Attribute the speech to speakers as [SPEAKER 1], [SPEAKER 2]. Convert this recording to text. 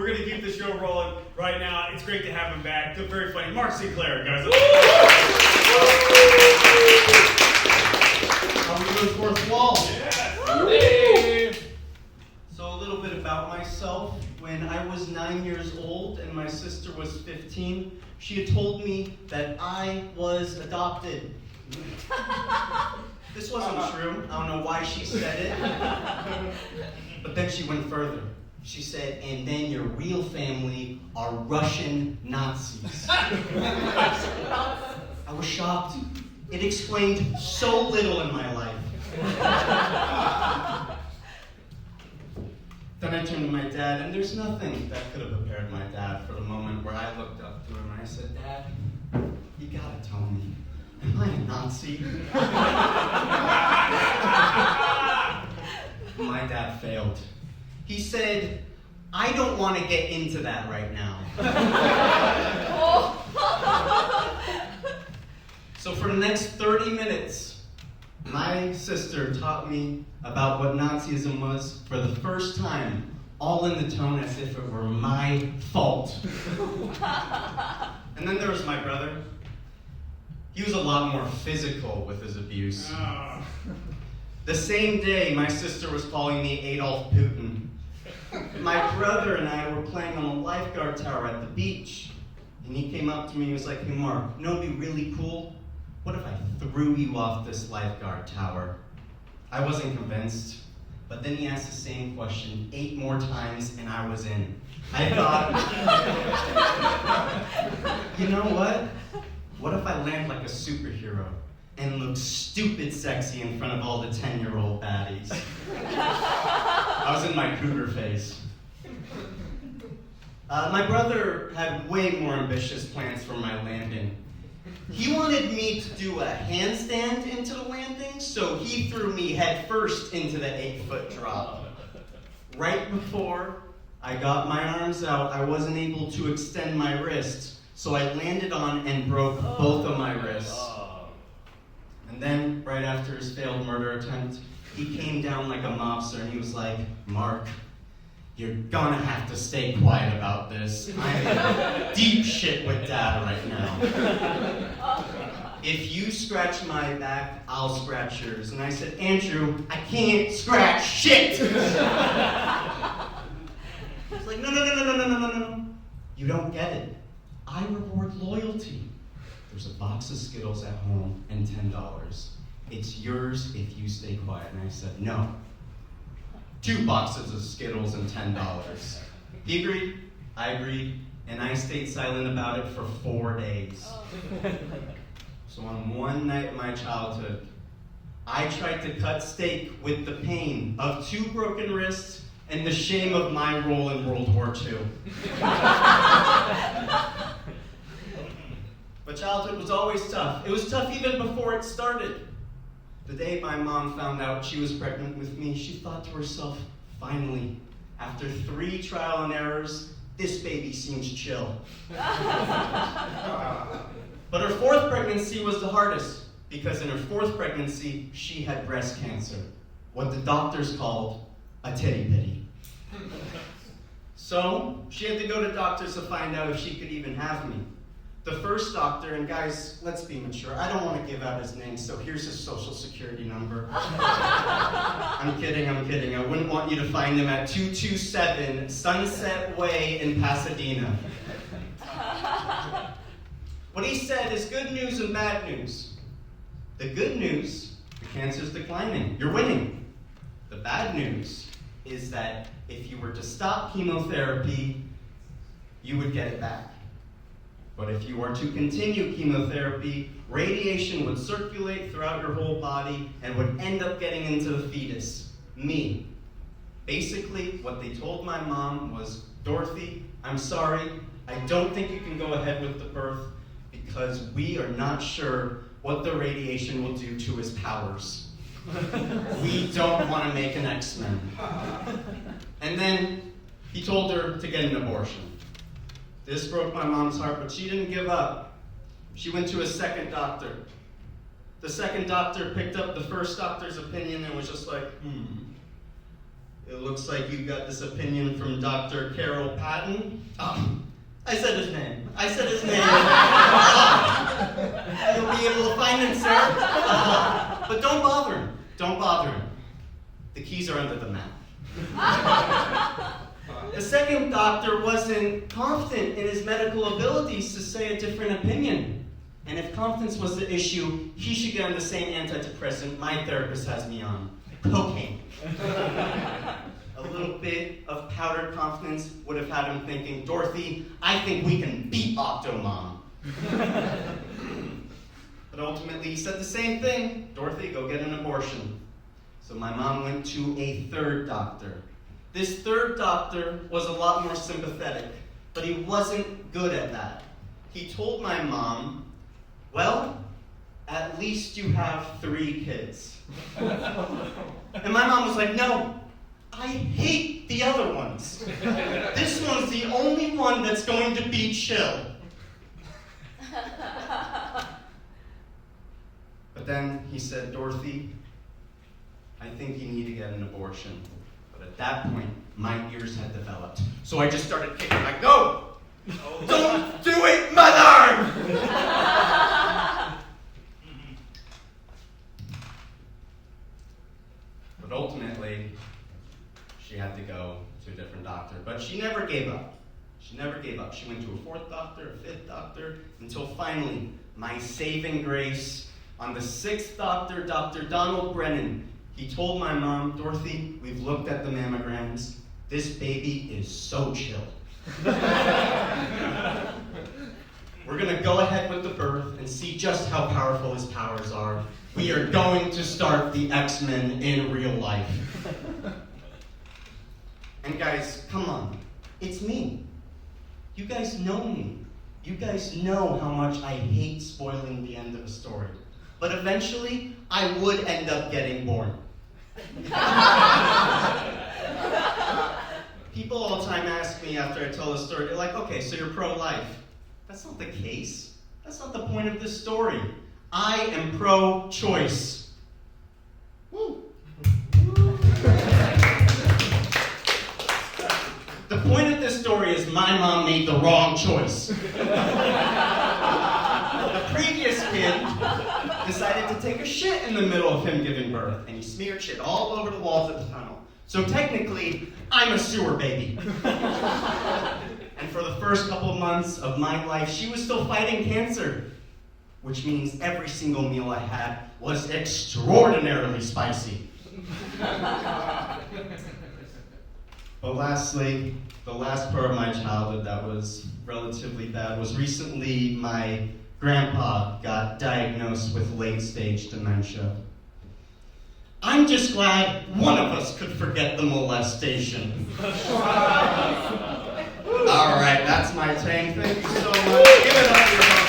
[SPEAKER 1] We're going to keep the show rolling right now. It's great to have him back. They're very funny. Mark Sinclair, guys.
[SPEAKER 2] How we doing, fourth wall?
[SPEAKER 1] Yeah.
[SPEAKER 2] Hey. So a little bit about myself. When I was 9 years old and my sister was 15, she had told me that I was adopted. This wasn't true. I don't know why she said it. But then she went further. She said, and then your real family are Russian Nazis. I was shocked. It explained so little in my life. Then I turned to my dad, and there's nothing that could have prepared my dad for the moment where I looked up to him and I said, Dad, you gotta tell me, am I a Nazi? My dad failed. He said, I don't want to get into that right now. So for the next 30 minutes, my sister taught me about what Nazism was for the first time, all in the tone as if it were my fault. And then there was my brother. He was a lot more physical with his abuse. The same day, my sister was calling me Adolf Putin. My brother and I were playing on a lifeguard tower at the beach. And he came up to me and was like, hey Mark, you know what'd be really cool? What if I threw you off this lifeguard tower? I wasn't convinced, but then he asked the same question 8 more times and I was in. I thought, you know what? What if I land like a superhero and look stupid sexy in front of all the 10-year-old baddies? I was in my cougar phase. My brother had way more ambitious plans for my landing. He wanted me to do a handstand into the landing, so he threw me head first into the 8-foot drop. Right before I got my arms out, I wasn't able to extend my wrists, so I landed on and broke both of my wrists. And then, right after his failed murder attempt, he came down like a mobster and he was like, Mark, you're gonna have to stay quiet about this. I'm in deep shit with Dad right now. If you scratch my back, I'll scratch yours. And I said, Andrew, I can't scratch shit! He's like, no. You don't get it. I reward loyalty. There's a box of Skittles at home and $10. It's yours if you stay quiet. And I said, no. 2 boxes of Skittles and $10. He agreed, I agreed, and I stayed silent about it for 4 days. So on one night in my childhood, I tried to cut steak with the pain of 2 broken wrists and the shame of my role in World War II. But childhood was always tough. It was tough even before it started. The day my mom found out she was pregnant with me, she thought to herself, finally, after 3 trial and errors, this baby seems chill. But her 4th pregnancy was the hardest, because in her 4th pregnancy, she had breast cancer, what the doctors called a titty bitty. So, she had to go to doctors to find out if she could even have me. The first doctor, and guys, let's be mature. I don't want to give out his name, so here's his social security number. I'm kidding. I wouldn't want you to find him at 227 Sunset Way in Pasadena. What he said is good news and bad news. The good news, the cancer's declining. You're winning. The bad news is that if you were to stop chemotherapy, you would get it back. But if you were to continue chemotherapy, radiation would circulate throughout your whole body and would end up getting into the fetus, me. Basically, what they told my mom was, Dorothy, I'm sorry, I don't think you can go ahead with the birth because we are not sure what the radiation will do to his powers. We don't want to make an X-Men. And then he told her to get an abortion. This broke my mom's heart, but she didn't give up. She went to a second doctor. The second doctor picked up the first doctor's opinion and was just like, it looks looks like you got this opinion from Dr. Carol Patton. I said his name. You'll be able to find him, sir. But don't bother him. Don't bother him. The keys are under the mat. The second doctor wasn't confident in his medical abilities to say a different opinion. And if confidence was the issue, he should get on the same antidepressant my therapist has me on. Cocaine. A little bit of powdered confidence would have had him thinking, Dorothy, I think we can beat Octomom. But ultimately he said the same thing. Dorothy, go get an abortion. So my mom went to a third doctor. This third doctor was a lot more sympathetic, but he wasn't good at that. He told my mom, well, at least you have 3 kids. And my mom was like, no, I hate the other ones. This one's the only one that's going to be chill. But then he said, Dorothy, I think you need to get an abortion. But at that point, my ears had developed. So I just started kicking like, no! Don't do it, mother! But ultimately, she had to go to a different doctor. But she never gave up. She never gave up. She went to a 4th doctor, a 5th doctor, until finally, my saving grace, on the 6th doctor, Dr. Donald Brennan, he told my mom, Dorothy, we've looked at the mammograms. This baby is so chill. We're going to go ahead with the birth and see just how powerful his powers are. We are going to start the X-Men in real life. And guys, come on. It's me. You guys know me. You guys know how much I hate spoiling the end of a story. But eventually, I would end up getting born. People all the time ask me after I tell a story, they're like, okay, so you're pro-life. That's not the case. That's not the point of this story. I am pro-choice. Woo. The point of this story is my mom made the wrong choice. The previous kid decided to take a shit in the middle of him giving birth, and he smeared shit all over the walls of the tunnel. So technically, I'm a sewer baby. And for the first couple of months of my life, she was still fighting cancer, which means every single meal I had was extraordinarily spicy. But lastly, the last part of my childhood that was relatively bad was recently my grandpa got diagnosed with late-stage dementia. I'm just glad one of us could forget the molestation. All right, that's my tank. Thank you so much. Give it up for